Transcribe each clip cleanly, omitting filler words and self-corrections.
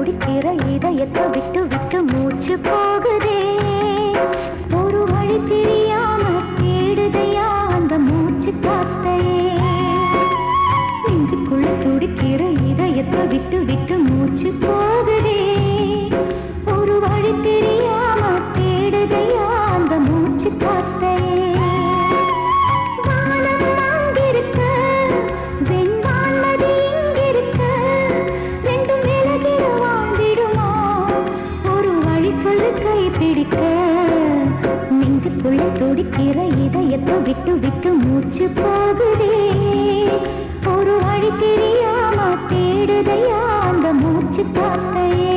துடிக்கிற இதயத்தை விட்டு விட்டு மூச்சு போகுதே. ஒரு வழி தெரியாம தேடுதையா அந்த மூச்சு காத்தையே. நெஞ்சுக்குள்ள துடிக்கிற இதயத்தை விட்டு விட்டு மூச்சு போகுதே. ஒரு வழி தெரியாம தேடுதையா அந்த மூச்சு காத்தையே. நெஞ்சுக்குள்ள துடிக்கிற இதயத்தை விட்டு விட்டு மூச்சு போகுதே. ஒரு வழி தெரியாம தேடுதையா அந்த மூச்சு காத்தையே.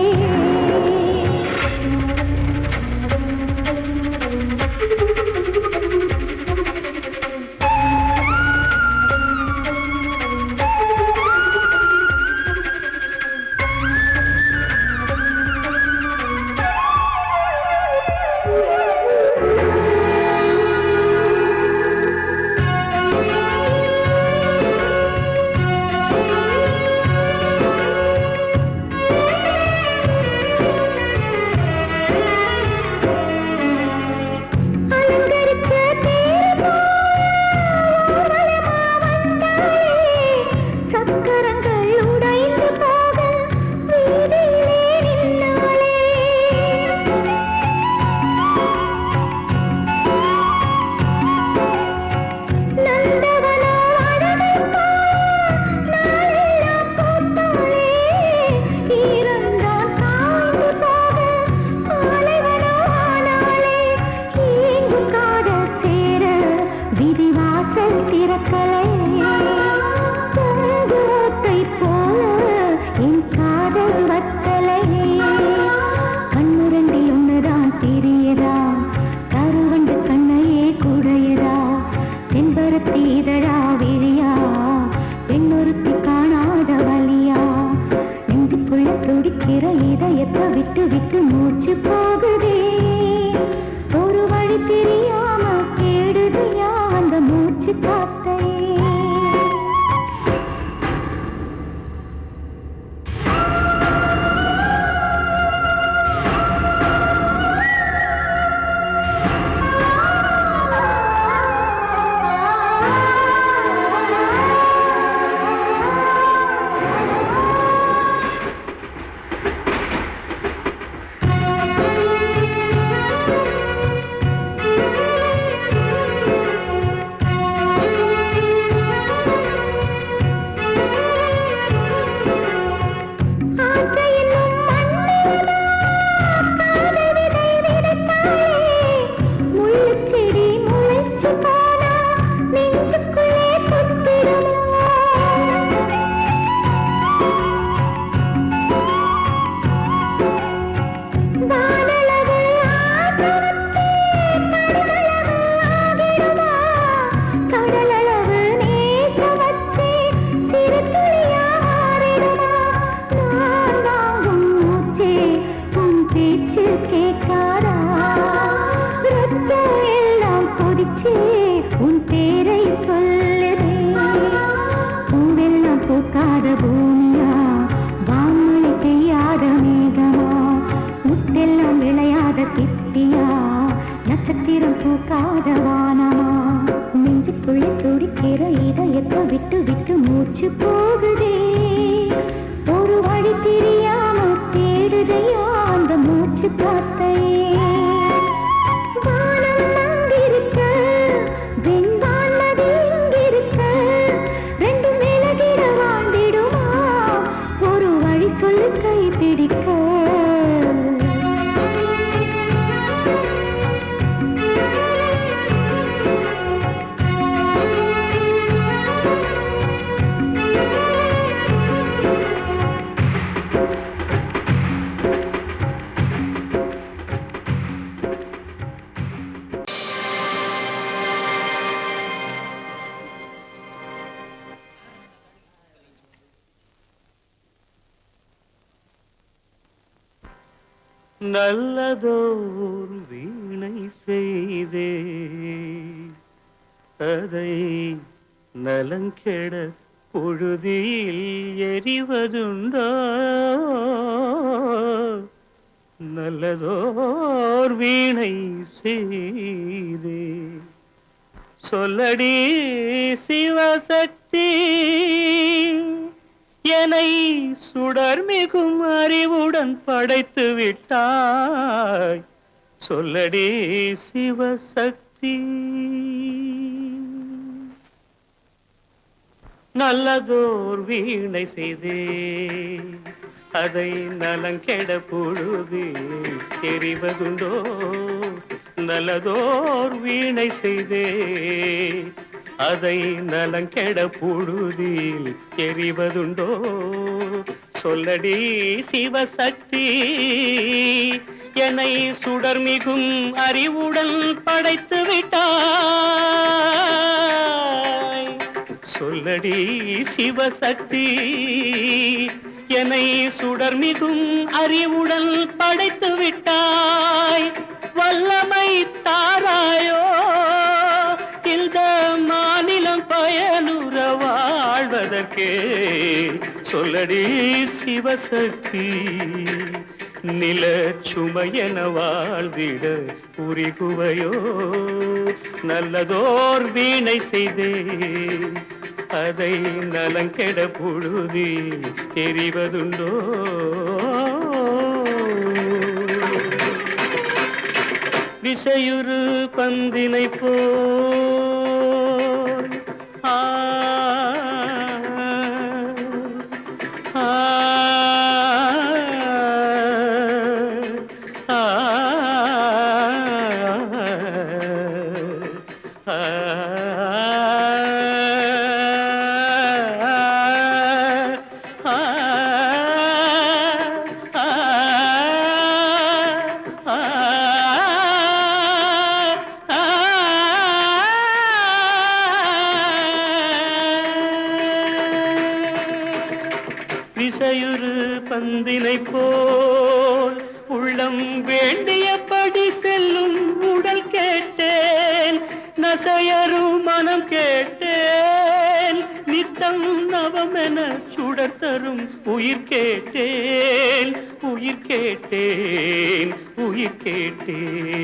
நல்லதோர் வீணை செய்தே அதை நலங்கெட புழுதியில் எரிவதுண்டோ நல்லதோர் வீணை செய்தே சொல்லடி சிவசக்தி என்னை சுடர்மிகும் அறிவுடன் படைத்து விட்டாய் சொல்லடி சிவசக்தி நல்லதோர் வீணை செய்தே அதை நலங்கெட பொழுதில் எறிவதுண்டோ நல்லதோர் வீணை செய்தே அதை நலங்கெட பொழுதில் எறிவதுண்டோ சொல்லடி சிவசக்தி என்னை சுடர்மிகும் அறிவுடன் படைத்து விட்டாய் சொல்லடி சிவசக்தி என்னை சுடர்மிகும் அறிவுடன் படைத்து விட்டாய் வல்லமை தாராயோ இந்த மாநிலம் பயனுற வாழ்வதற்கே சொல்லடி சிவசக்தி நில சுமையென வாழ்ந்திட புரிகுவையோ நல்லதோர் வீணை செய்தே அதை நலங்கெட பொழுதில் எறிவதுண்டோ விசையுறு பந்தினை போல் ஆ ஆ விசையுறு பந்தினை போல் உள்ளம் வேண்டியபடி செல்லும் உடல் கேட்டேன் நசையரும் மனம் கேட்டேன் நித்தம் நவமென சுடர் தரும் உயிர் கேட்டேன் உயிர் கேட்டேன் உயிர் கேட்டேன்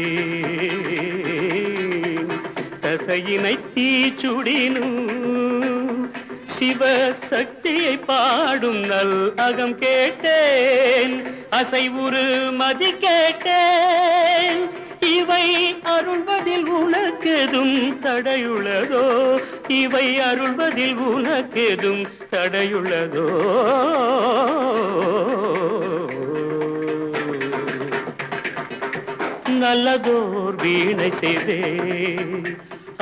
தசையினை தீச்சுடினும் சிவசக்தியை பாடும் நல் அகம் கேட்டேன் அசைவுறு மதி கேட்டேன் இவை அருள்வதில் உனக்கெதும் தடையுள்ளதோ இவை அருள்வதில் உனக்கெதும் தடையுள்ளதோ நல்லதோர் வீணை செய்தே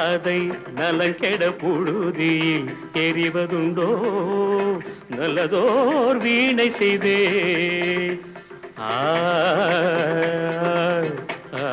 அதை நலங்கெட பொழுதில் எறிவதுண்டோ நல்லதோர் வீணை செய்தே ஆ ஆ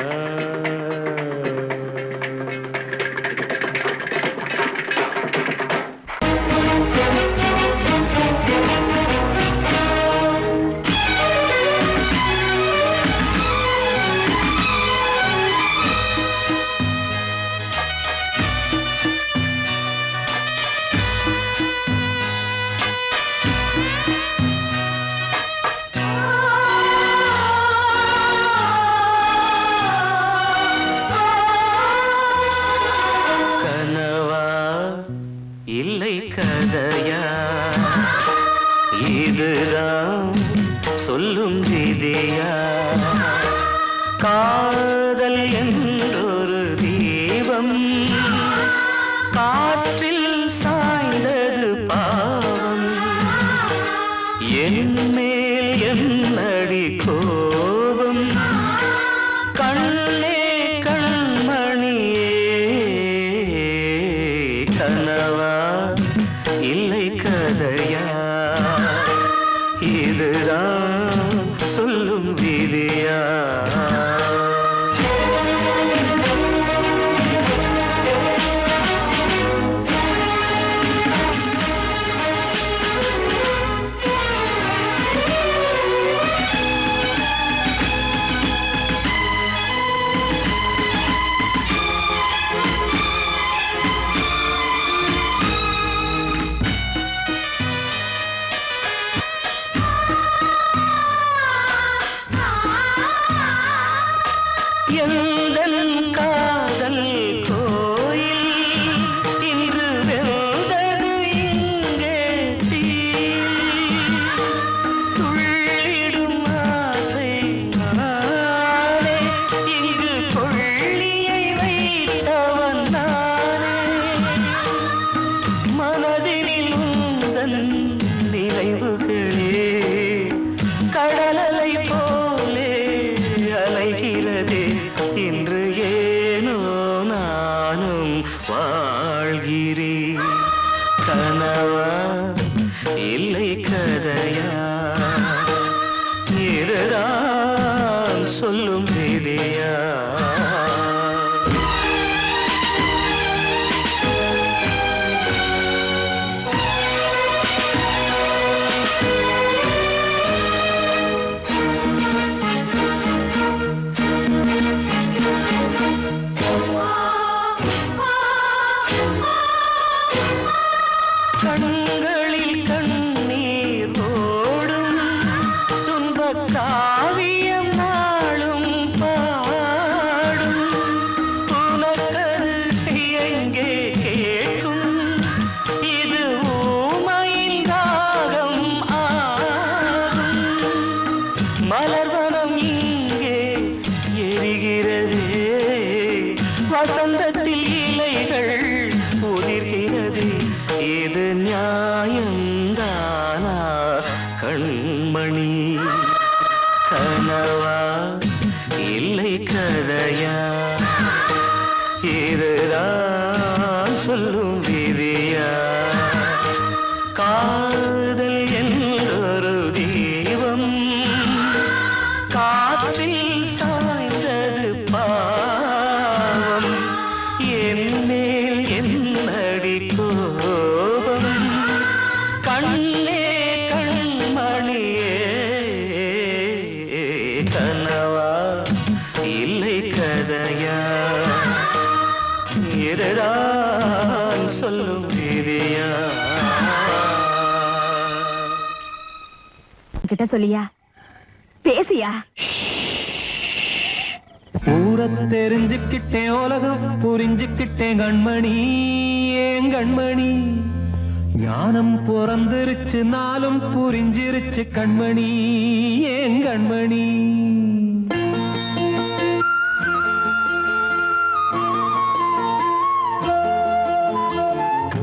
இல்லை கதையா இதுதான் சொல்லும் விதியா காதல் என்றொரு தீபம் காற்றில் சாய்ந்தது பாவம் என் மேல் என்னடி கோபம் கண்ணே கண்மணியே கனவா இல்லை கதையா இதுதான் சொல்லும் விதியா நினைவுகளே கடலலை போலே அலைகிறதே இன்று ஏனோ நானும் வாழ்கிறேன் கனவா இல்லை கதையா இருதான் சொல்லும் விதியா கண்களில் கண்ணீர் ஓடும் துன்பக் காவியம் நாளும் பாடும் உனக்கது எங்கே கேட்கும் இது ஊமையின் ராகம் ஆகும் மலர்வனம் இங்கே எரிகிறதே வசந்தத்தில் இலைகள் உதிர்கிறது இது நியாயந்தானா கண்மணி கனவா இல்லை கதையா இதுதான் சொல்லும் விதியா காதல் என்றொரு தீபம் காற்றில் சாய்ந்தது பாவம் என் மேல் என்னடி கோபம் கண்ணே கண்மணியே கனவா இல்லை கதையா இதுதான் சொல்லும் விதியா கிட்ட சொல்லியா பேசியா ஊரை தெரிஞ்சுக்கிட்டேன் உலகம் புரிஞ்சுக்கிட்டேன் கண்மணி ஏன் கண்மணி ஞானம் பிறந்திருச்சு நாளும் புரிஞ்சிருச்சு கண்மணி ஏன் கண்மணி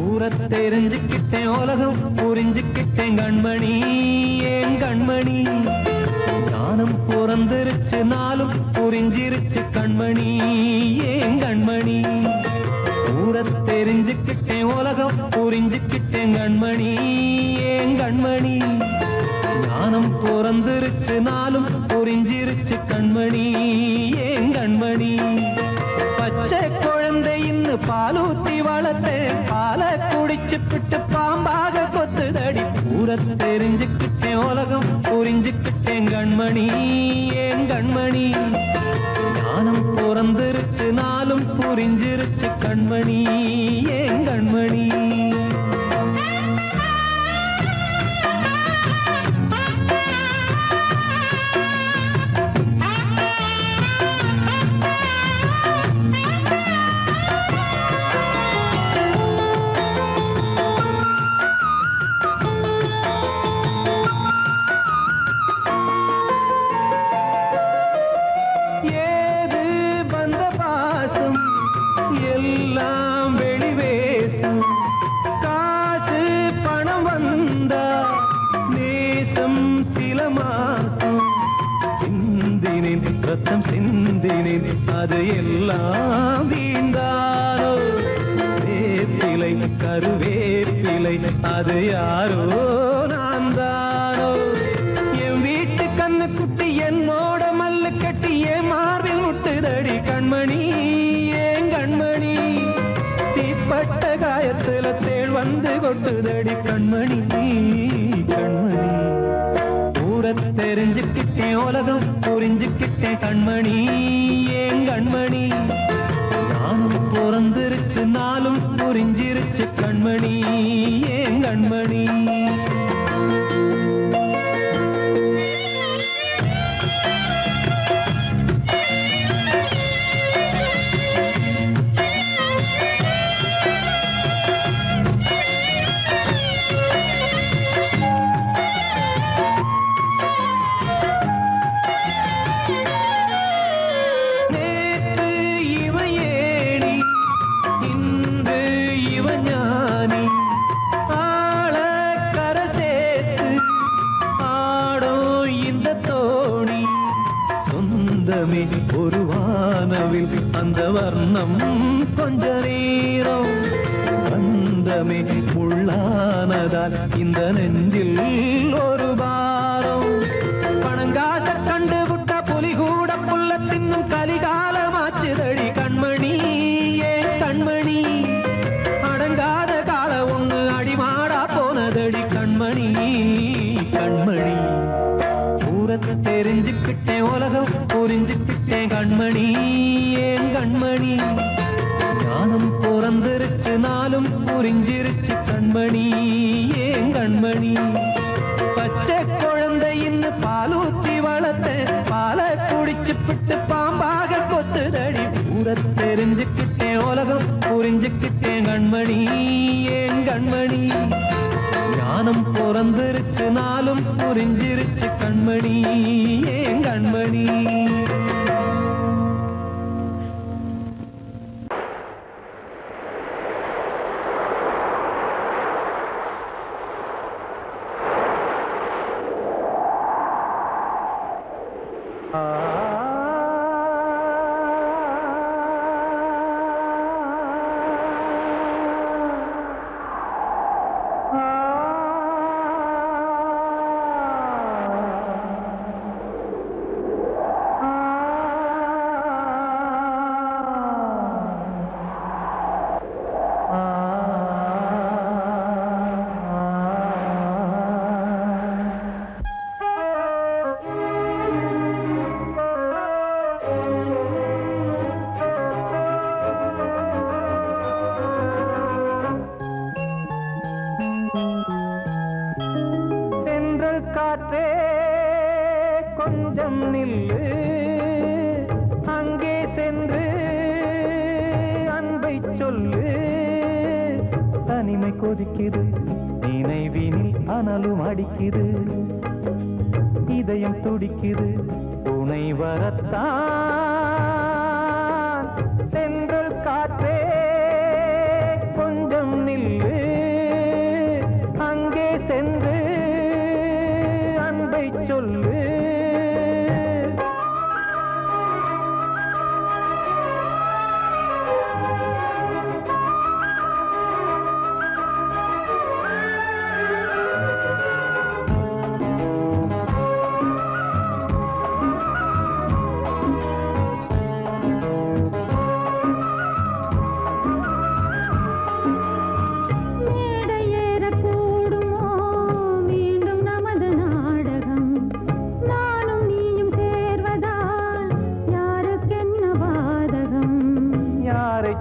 ஊரை தெரிஞ்சுக்கிட்டேன் உலகம் புரிஞ்சுக்கிட்டேன் கண்மணி ஏன் கண்மணி ஞானம் பிறந்திருச்சு நாளும் புரிஞ்சிருச்சு கண்மணி ஏன் கண்மணி ஊரை தெரிஞ்சுக்கிட்டேன் உலகம் புரிஞ்சுக்கிட்டேன் கண்மணி ஏன் கண்மணி ஞானம் பிறந்திருச்சு நாளும் புரிஞ்சிருச்சு கண்மணி ஏன் கண்மணி பச்சை குழந்தை இன்னும் பாலூத்தி வளர்த்தேன் பாலை குடிச்சு பிட்டு பாம்பாக கொத்துதடி ஊரை தெரிஞ்சுக்கிட்டேன் உலகம் புரிஞ்சுக்கிட்டேன் கண்மணி ஏன் கண்மணி ஞானம் பிறந்திருச்சு நாளும் புரிஞ்சிருச்சு கண்மணி ஏன் கண்மணி எல்லாம் வெளிவேசம் காசு பணம் வந்தா நேசம் சில மாசம் சிந்தினேன் ரத்தம் சிந்தினேன் அது எல்லாம் வீண்டாரோ வேப்பிலை கருவேப்பிலை அது யாரோ நான் தானோ என் வீட்டு கண்ணு குட்டி என்னோட மல்லு கட்டி என் மார்பில் முட்டுதடி கண்மணி கண்மணி தீப்பட்ட காயத்துல தேள் வந்து கொட்டுதடி கண்மணி கண்மணி ஊரை தெரிஞ்சுக்கிட்டேன் உலகம் புரிஞ்சுக்கிட்டேன் கண்மணி ஏன் கண்மணி நானும் பிறந்திருச்சு நாளும் புரிஞ்சிருச்சு கண்மணி ஏன் கண்மணி ஞானி ஆள கர உள்ளமே ஒரு வானவில் அந்த வர்ணம் கொஞ்ச நேரம் பந்தமே முள்ளானதால் இந்த நெஞ்சில் ஒரு பாரம் பணங்காட்ட கண்டு விட்ட புலி கூட புல்ல தின்னும் கலிகாலமாச்சுதடி கண்மணி ஏன் கண்மணி அடங்காத கால ஒண்ணு அடிமாடா போனதடி கண்மணி கண்மணி தூரத்தை தெரிஞ்சுக்கிட்டேன் உலகம் புரிஞ்சுக்கிட்டேன் கண்மணி ஏன் கண்மணி ஞானம் பிறந்திருச்சு நாளும் புரிஞ்சிருச்சு கண்மணி ஏன் கண்மணி பச்சை குழந்தையின்னு பாலூத்தி வளர்த்த பாலை குடிச்சு பிட்டு பாம்பாக கொத்துதடி ஊரை தெரிஞ்சுக்கிட்டேன் உலகம் புரிஞ்சுக்கிட்டேன் கண்மணி ஏன் கண்மணி ஞானம் பிறந்திருச்சு நாளும் புரிஞ்சிருச்சு கண்மணி ஏன் கண்மணி காற்றே கொஞ்சம் நில்லு அங்கே சென்று அன்பை சொல்லு தனிமை கொதிக்குது நினைவினில் அனலும் அடிக்குது இதயம் துடிக்குது துணை வரத்தான் சென்றல் காற்றே கொஞ்சம் நில்லு அங்கே சென்று அன்பை சொல்லு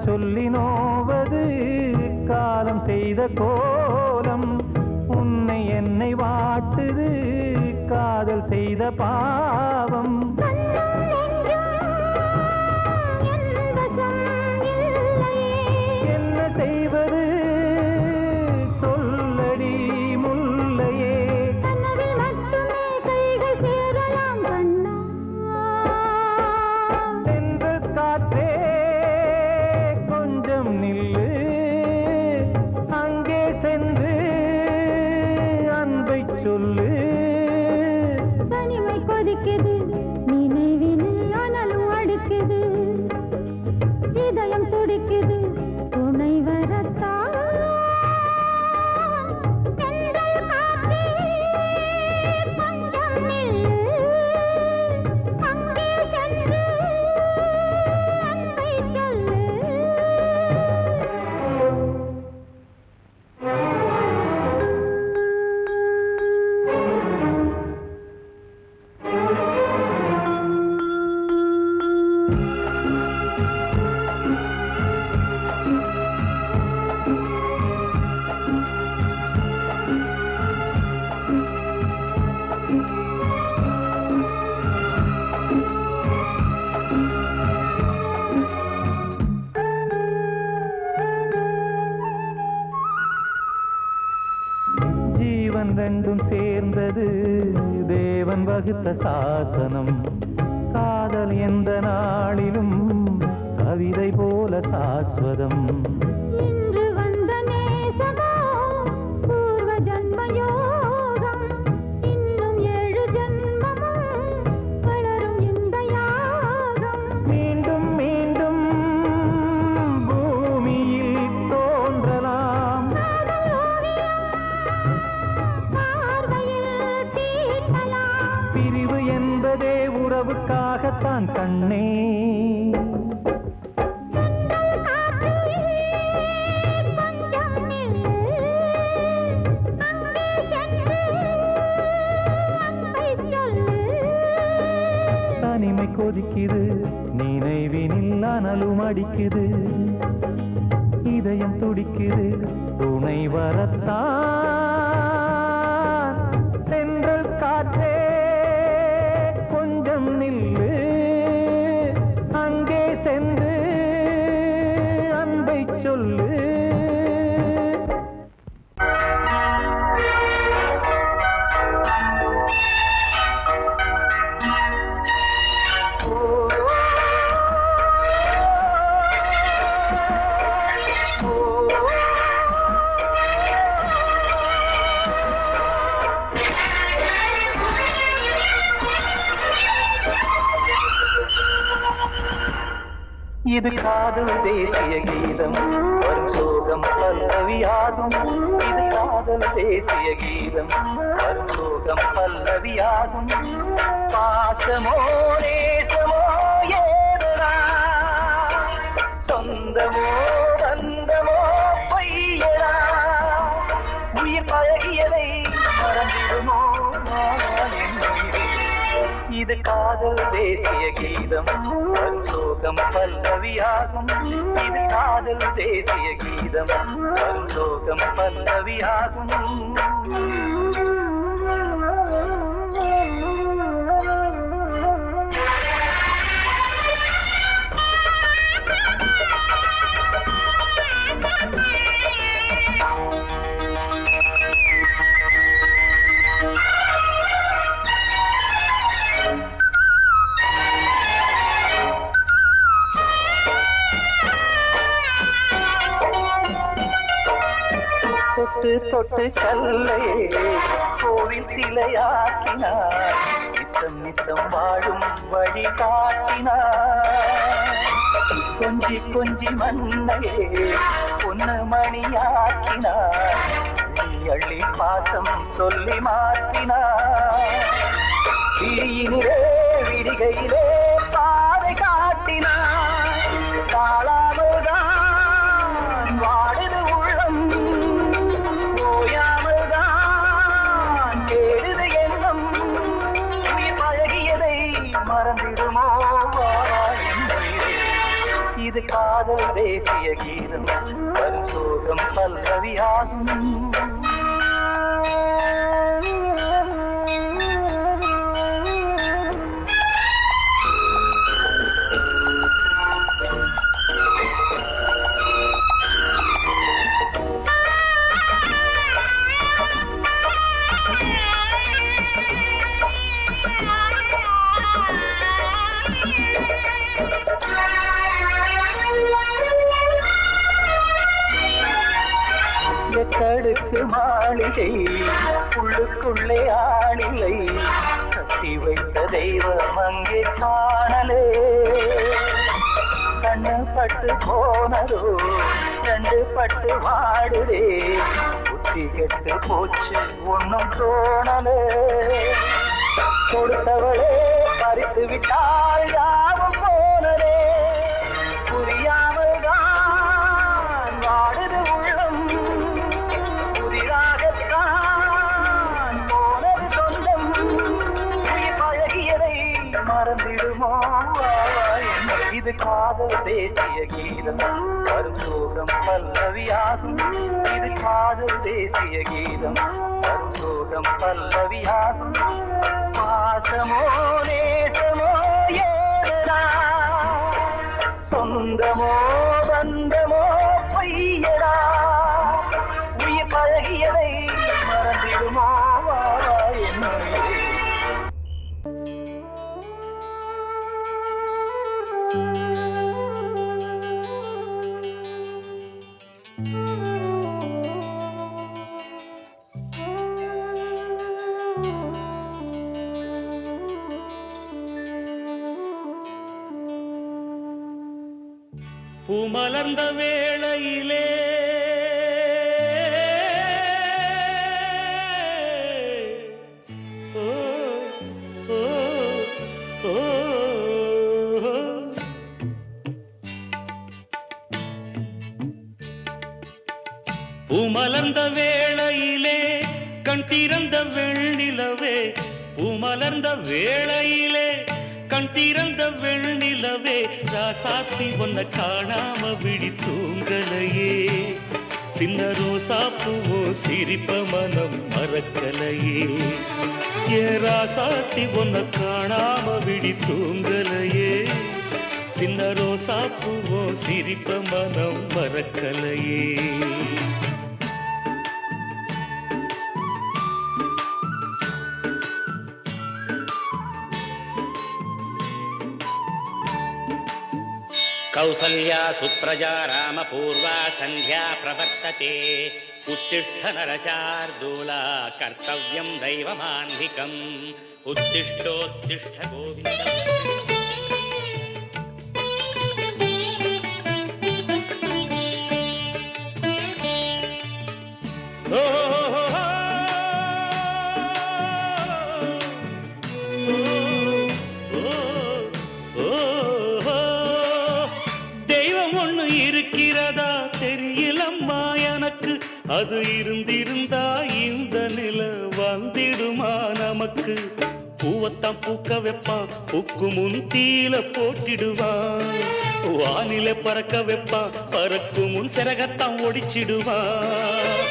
சொல்லி நோவது காலம் செய்த கோலம் உன்னை என்னை வாட்டுது காதல் செய்த பாவம் என்ன செய்வது சொல்லடி முல்லையே சென்றல் காற்றே நில்லு அங்கே சென்று அன்பை சொல்லு தனிமை கொதிக்குது நினைவினில் அனலும் அடிக்குது இதயம் துடிக்குது துணை வரத்தான் ரெண்டும் சேர்ந்தது தேவன் வகுத்த சாசனம் காதல் எந்த நாளிலும் கவிதை போல சாஸ்வதம் இன்று வந்த நேசமோ பூர்வ ஜன்ம யோகம் இன்னும் 7 ஜன்மமும் வளரும் இந்த யாகம் வந்ததே உறவுக்காகத்தான் கண்ணே. தனிமை கொதிக்குது, நினைவினில் அனலும் அடிக்குது, இதயம் துடிக்குது துணை வரத்தான். சென்றல் காற்றே கொஞ்சம் நில்லு, அங்கே சென்று அன்பை சொல்லு. இது காதல் தேசிய கீதம், வரும் சோகம் பல்லவியாகும். இது காதல் தேசிய கீதம், வரும் சோகம் பல்லவியாகும். பாசமோ நேசமோ ஏதனா, சொந்தமோ பந்தமோ பொய்யனா, உயிர் பழகியதை மறந்திடுமோ இது காதல் தேசிய கீதம், வரும் சோகம் பல்லவியாகும். இது காதல் தேசிய கீதம், வரும் சோகம் பல்லவியாகும். தொட்டு தொட்டு கல்லையே கோவில் சிலையாக்கினார், நித்தம் நித்தம் வாழும் வழி காட்டினார். கொஞ்சி கொஞ்சி மண்ணையே பொன்னு மணியாக்கினார், அள்ளி பாசம் சொல்லி மாற்றினார். விழியினிலே விடிகையிலே பாதை காட்டினார், காளாமல்தான் வாடுது உள்ளம், ஓயாமல்தான் கேடுது எண்ணம். உயிர் பழகியதை மறந்திடுமோ இது காதல் தேசிய கீதம், வரும் சோகம் பல்லவியாகும். எட்டடுக்கு மாளிகை உள்ளுக்குள்ளே ஆளில்லை, கட்டி வைத்த தெய்வம் அங்கே காணலே. கண்ணு பட்டு போனதோ ரெண்டு பட்டு வாடுதே, புத்தி கெட்டு போச்சு ஒன்னும் தோணலே. கொடுத்தவளே பறித்து விட்டால் யாவும் போனதே, புரியாமல் தான் வாடுது உள்ளம். புதிராகத்தான் போனது சொந்தம், உயிர் பழகியதை மறந்திடுமோ இது காதல் தேசிய கீதம், வரும் சோகம் பல்லவியாகும். இது காதல் தேசிய கீதம், வரும் சோகம் பல்லவியாகும். பாசமோ நேசமோ ஏதனா, சொந்தமோ பந்தமோ பொய்யடா, உயிர் பழகியதை மறந்திடுமோ என்ன. பூமலர்ந்த வேளையிலே ஓ ஓ பூமலர்ந்த வேளையிலே கண் திறந்த வெண்ணிலவே, பூமலர்ந்த வேளையிலே கண் திறந்த வெண்ணிலவே, ராசாத்தி ஒன்ன காணாம விழி தூங்கலையே, சின்ன ரோசா பூவோ சிரிப்ப மனம் மறக்கலையே, ஏ ராசாத்தி ஒன்ன காணாம விழி தூங்கலையே, சின்ன ரோசா பூவோ சிரிப்ப மனம் மறக்கலையே. कौसल्या सुप्रजा रामपूर्वा सन्ध्या प्रवर्तते, उत्तिष्ठ नरशार्दूला कर्तव्यं दैवमान्धिकम्, उत्तिष्ठोत्तिष्ठ गोविन्द. இருக்கிறதா தெரியலம்மா எனக்கு, அது இருந்திருந்தா இந்த நில வந்திடுமா நமக்கு, பூவத்தான் பூக்க வைப்பான் பூக்கு முன் தீல போட்டிடுவான், வானில பறக்க வைப்பான் பறக்கு முன் சிறகத்தான் ஒடிச்சிடுவான்,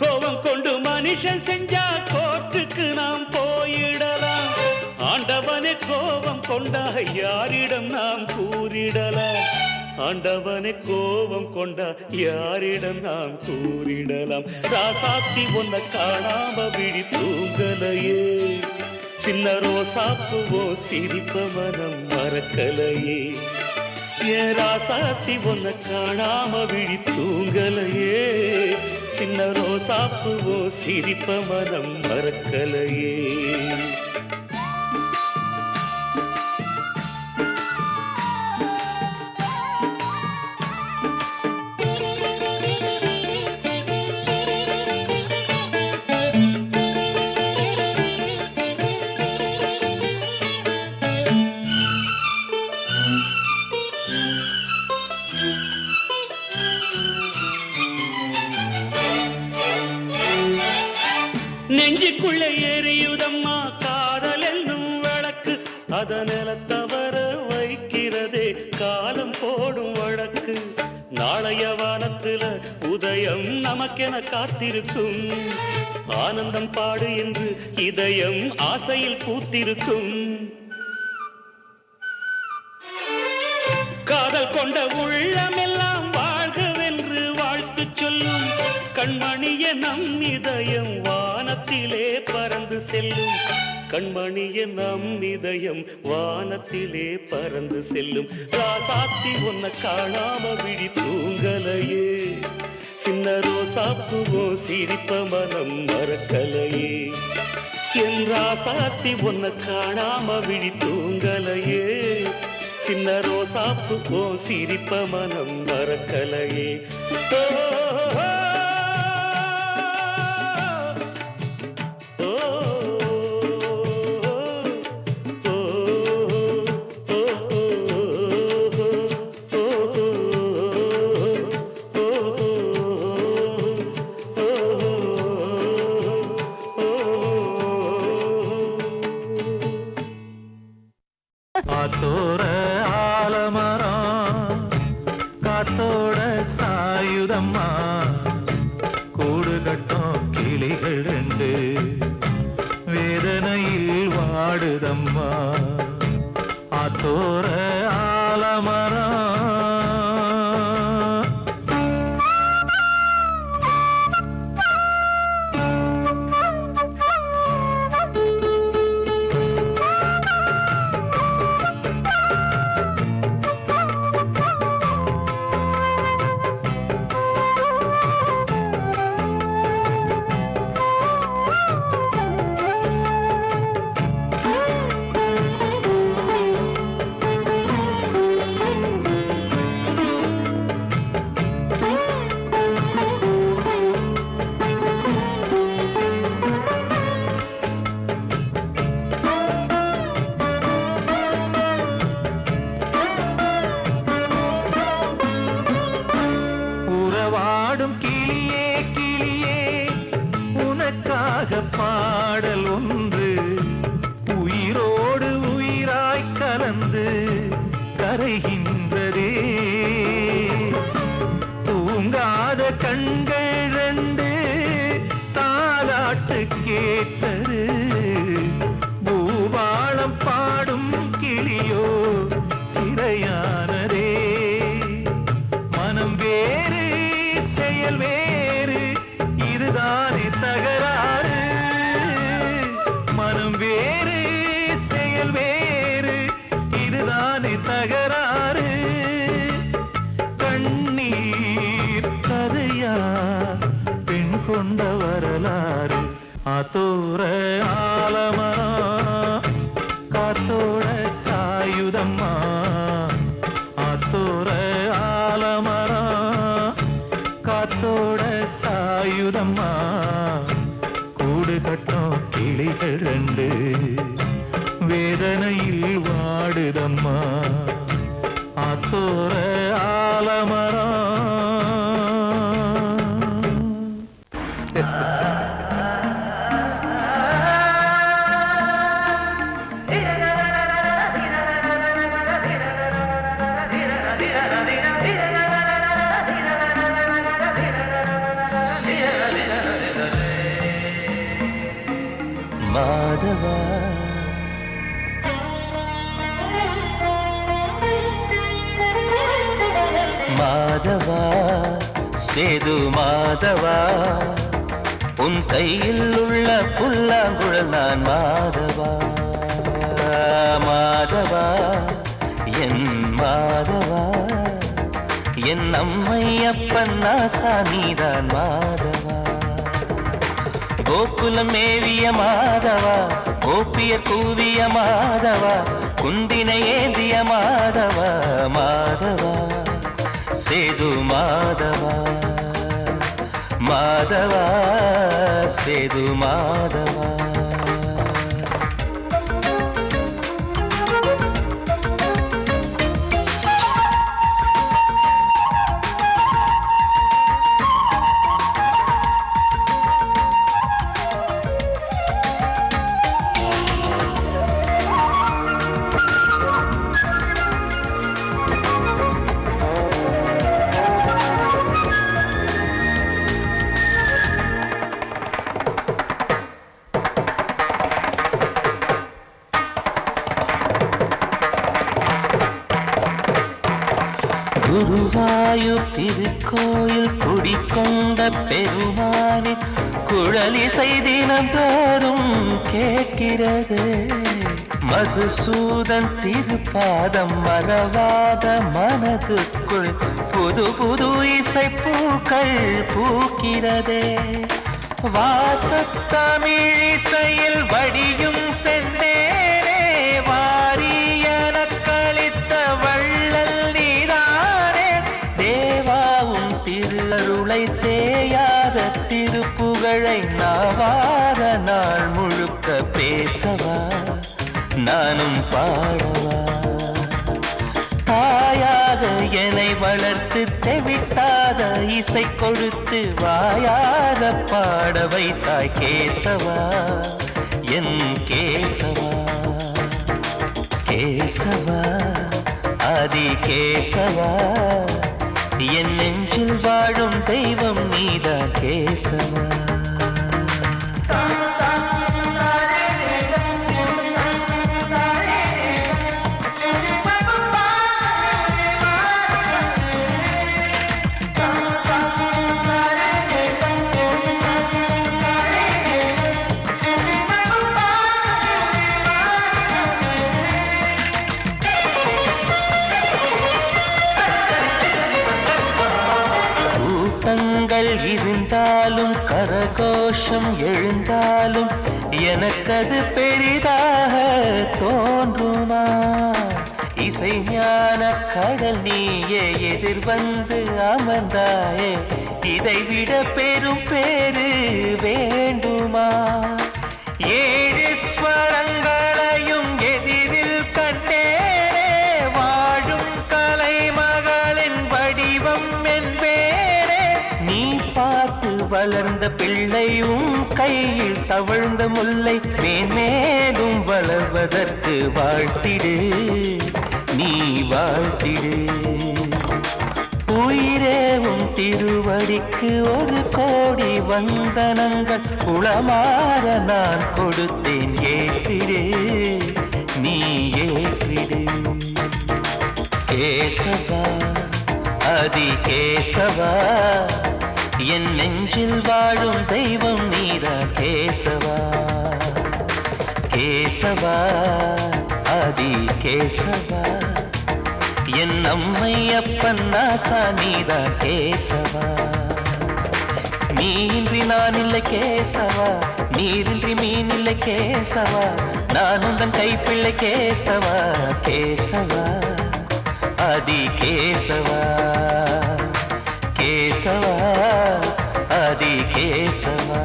கோபம் கொண்டு மனுஷன் செஞ்சா கோட்டுக்கு நாம் போயிடலாம், ஆண்டவனே கோபம் கொண்டா யாரிடம் நாம் கூறிடலாம், ஆண்டவனை கோபம் கொண்ட யாரிடம் நாம் கூறிடலாம், ராசாத்தி ஒன்ன காணாம விழி தூங்கலையே, சின்ன ரோசாப்புவோ சிரிப்ப மனம் மறக்கலையே, ஏ ராசாத்தி ஒன்ன காணாம விழி தூங்கலையே, சின்ன ரோசாப்புவோ சிரிப்ப மனம் மறக்கலையே. நெஞ்சுக்குள்ளே எரியுதம்மா காதல் என்னும் விளக்கு, அத நிலத்தவர வைக்கிறதே காலம் போடும் வழக்கு, நாளைய வானத்துல உதயம் நமக்கென காத்திருக்கும், ஆனந்தம் பாடு என்று இதயம் ஆசையில் பூத்திருக்கும், காதல் கொண்ட உள்ளமெல்லாம் வாழ்கவென்று வாழ்த்து சொல்லும், கண்மணிய நம் இதயம் வானத்திலே பறந்து செல்லும், கண்மணிய நம் இதயம் வானத்திலே பறந்து செல்லும், ராசாத்தி ஒன்ன காணாம விழி தூங்கலையே, சின்ன ரோசாப்புவோ சிரிப்ப மனம் மறக்கலையே, என் ராசாத்தி ஒன்ன காணாம விழி தூங்கலையே, சின்ன ரோசாப்புவோ சிரிப்ப மனம் மறக்கலையே. காத்தோர ஆலமரம் காத்தோட சாயுதம்மா, கூடு கட்டும் கிளிகள் ரெண்டு வேதனையில் வாடுதம்மா, ஆத்தோர ஆலமரம். அலைகின்றதே தூங்காத கண்கள் ரெண்டு தாலாட்டு கேட்டது பூபாளம் பாடும் கிளியோ சிறையானதே மனம் வேறு செயல் வேறு இதுதானே தகராறு மனம் வேறு செயல் வேறு இதுதானே தகராறு கண்ணீர் கதையா பெண் கொண்ட வரலாறு ஆத்தோர ஆலமரம் காத்தோட சாயுதம்மா ஆத்தோர ஆலமரம் காத்தோட சாயுதம்மா கூடு கட்டும் கிளிகள் ரெண்டு வேதனையில் வாடுதம்மா ஆத்தோர ஆலமரம் மாதவா மாதவா சேது மாதவா உன் கையில் உள்ள புல்லாங்குழல் நான் மாதவா மாதவா என் மாதவா என் அம்மையப்பன் நாசா நீதான் மாதவா கோகுலம் மேவிய மாதவா கோப்பிய கூவிய மாதவா குந்தினை ஏந்திய மாதவா மாதவா சேது மாதவா மாதவா சேது மாதவா குருவாயூர் திருக்கோயில் குடிக்கொண்ட பெருமானி குழலிசை தினந்தோறும் கேட்கிறது மதுசூதன் திருப்பாதம் மறவாத மனதுக்குள் புது புது இசைப்பூக்கள் பூக்கிறதே வாசத்தமிழிசையில் வடியும் செந்தேனே வாரியன கழித்த வள்ளல் நீரானே தேவாவும் திருளருளை தேயாத திருப்புகழை நாவாத நாள் முழுக்க பேசவா நானும் பாடவா தாயாக என்னை வளர்த்து தெவிட்டாத இசை கொடுத்து வாயாக பாட வைத்தாய் கேசவா என் கேசவா கேசவா ஆதி கேசவா என் நெஞ்சில் வாழும் தெய்வம் நீதான் கேசவா இருந்தாலும் கரகோஷம் எழுந்தாலும் எனக்கது பெரிதாக தோன்றுமா இசை ஞான கடல் நீயே எதிர்வந்து அமர்ந்தாயே இதைவிட பெரும் பேரு வேண்டுமா ஏழு ஸ்வரங்களையும் எதிரில் கண்டேனே வாழும் கலைமகளின் வடிவம் என்பேனே நீ பார்த்து வளர்ந்த பிள்ளையும் கையில் தவழ்ந்த முல்லை மேன்மேலும் வளர்வதற்கு வாழ்த்திடு நீ வாழ்த்திடு. உயிரே உன் திருவடிக்கு ஒரு கோடி வந்தனங்கள் உளமாற நான் கொடுத்தேன், ஏற்றிடு நீ ஏற்றிடு. கேசவா அதி கேசவா, என் நெஞ்சில் வாழும் தெய்வம் நீரா கேசவா. கேசவா அதி கேசவா, என் அம்மை அப்பன் நாசா நீரா கேசவா. நீன்றி நான் இல்லை கேசவா, நீரின்றி மீன் இல்லை கேசவா, நான் உந்தன் கைப்பிள்ளை கேசவா. கேசவா அதி கேசவா, கேசவா அதி கேசவா.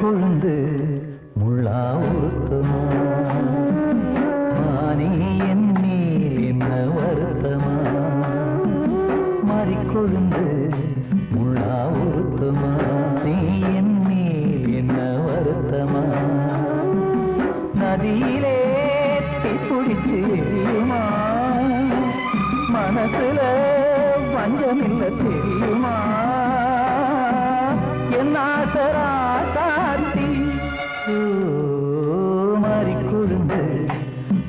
கொழுந்து முள்ளா ஊத்துமா, மானே என் மேல் என்ன வருத்தமா. மாறிக்கொழுந்து முள்ளா ஊத்துமா, நீ என் மேல் என்ன வருத்தமா. நதியிலே தீப்பிடிச்சு எரியுமா, மனசுல வஞ்சமில்ல தெரியுமா. என் ஆசரா சாத்தி மாறிக்கொழுந்து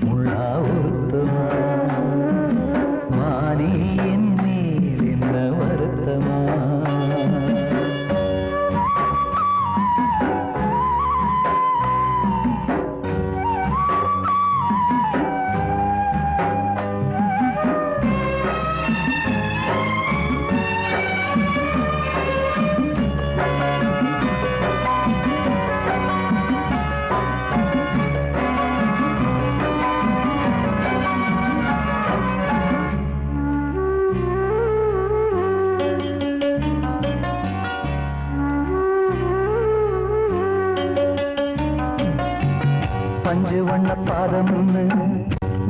முள்ளா ஊத்துமா, மானே என் மேல் என்ன வருத்தமா. பஞ்சு வண்ண பாதம்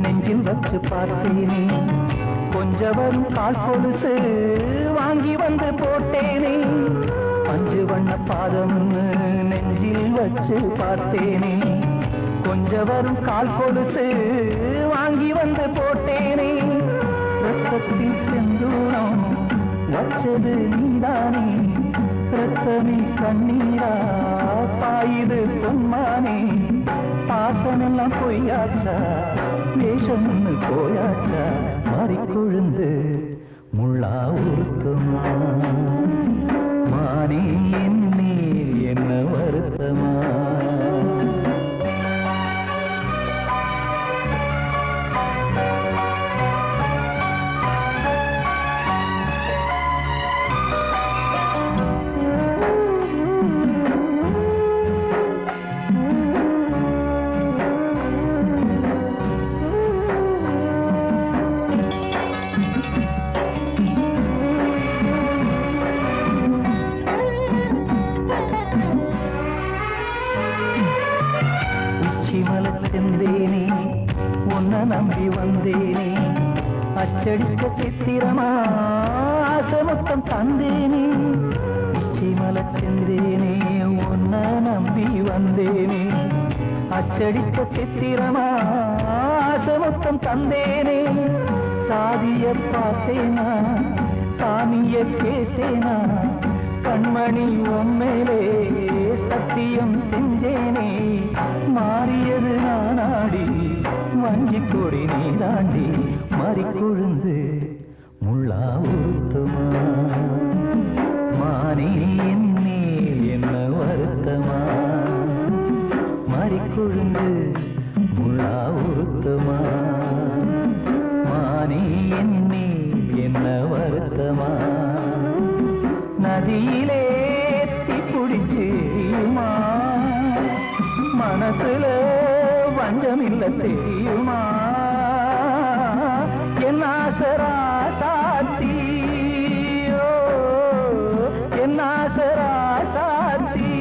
நெஞ்சில் வச்சு பார்த்தேனே, கொஞ்சம் வரும் கால் கொலுசு வாங்கி வந்து போட்டேனே. பஞ்சு வண்ண பாதம் நெஞ்சில் வச்சு பார்த்தேனே, கொஞ்சம் வரும் கால் கொலுசு வாங்கி வந்து போட்டேனே. ரத்தத்தில் செந்தூரம் வச்சது நீதானே, ரத்தமே கண்ணீரா பாயுது பொன்மானே. பாசமெல்லாம் பொய்யாச்சா, வேஷம் போயாச்சா. மாறிக்கொழுந்து முள்ளா ஊத்துமா, மானே என் மேல் என்ன வருத்தமா. செந்தேனே உன்னை நம்பி வந்தேனே, அச்சடிக்க சித்திரமா ஆசமுத்தம் தந்தேனே. உச்சிமல செந்தேனே உன்னை நம்பி வந்தேனே, அச்சடிக்க சித்திரமா ஆசமுத்தம் தந்தேனே. சாதிய பார்த்தேனா சாமிய கேட்டேனா, கண்மணி உன்மேலே சத்தியம் செஞ்சேனே. மாறியது நானாடி வஞ்சி கொடி நீ தாண்டி மறிக்கொழுந்து முள்ளா உருத்தமா மானே என் மேல் என்ன வருத்தமா மறிக்கொழுந்து முள்ளா உருத்தமா மானே என் மேல் என்ன வருத்தமா நதியிலே தீப்பிடிச்சேயுமா மனசுல வஞ்சமில்ல தெரியுமா என் ஆசரா சாத்தியோ என் ஆசரா சாத்தி